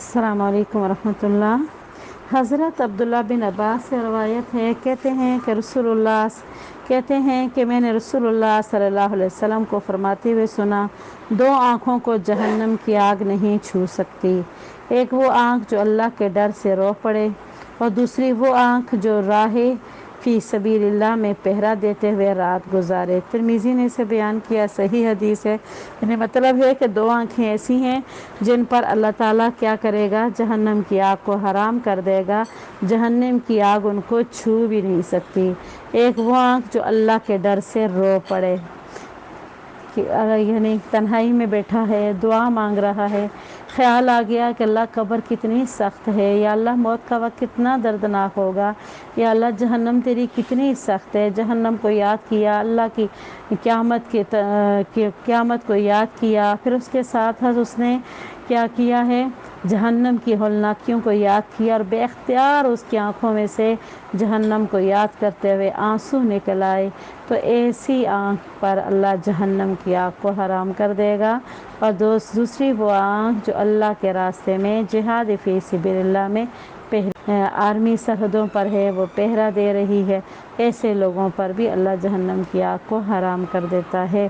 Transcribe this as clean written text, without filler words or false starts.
السلام علیکم ورحمۃ اللہ۔ حضرت عبداللہ بن عباس سے روایت ہے، کہتے ہیں کہ میں نے رسول اللہ صلی اللہ علیہ وسلم کو فرماتے ہوئے سنا، دو آنکھوں کو جہنم کی آگ نہیں چھو سکتی، ایک وہ آنکھ جو اللہ کے ڈر سے رو پڑے اور دوسری وہ آنکھ جو راہ فی سبیل اللہ میں پہرا دیتے ہوئے رات گزارے۔ ترمذی نے اسے بیان کیا، صحیح حدیث ہے۔ یعنی مطلب ہے کہ دو آنکھیں ایسی ہیں جن پر اللہ تعالیٰ کیا کرے گا، جہنم کی آگ کو حرام کر دے گا، جہنم کی آگ ان کو چھو بھی نہیں سکتی۔ ایک وہ آنکھ جو اللہ کے ڈر سے رو پڑے، یعنی تنہائی میں بیٹھا ہے، دعا مانگ رہا ہے، خیال آ گیا کہ اللہ قبر کتنی سخت ہے، یا اللہ موت کا وقت کتنا دردناک ہوگا، یا اللہ جہنم تیری کتنی سخت ہے، جہنم کو یاد کیا، اللہ کی قیامت کو یاد کیا، پھر اس کے ساتھ اس نے کیا کیا ہے، جہنم کی ہولناکیوں کو یاد کیا اور بے اختیار اس کی آنکھوں میں سے جہنم کو یاد کرتے ہوئے آنسو نکل آئے، تو ایسی آنکھ پر اللہ جہنم کی آگ کو حرام کر دے گا۔ اور دوسری وہ آنکھ جو اللہ کے راستے میں جہاد فی سبیل اللہ میں آرمی سرحدوں پر ہے، وہ پہرا دے رہی ہے، ایسے لوگوں پر بھی اللہ جہنم کی آگ کو حرام کر دیتا ہے۔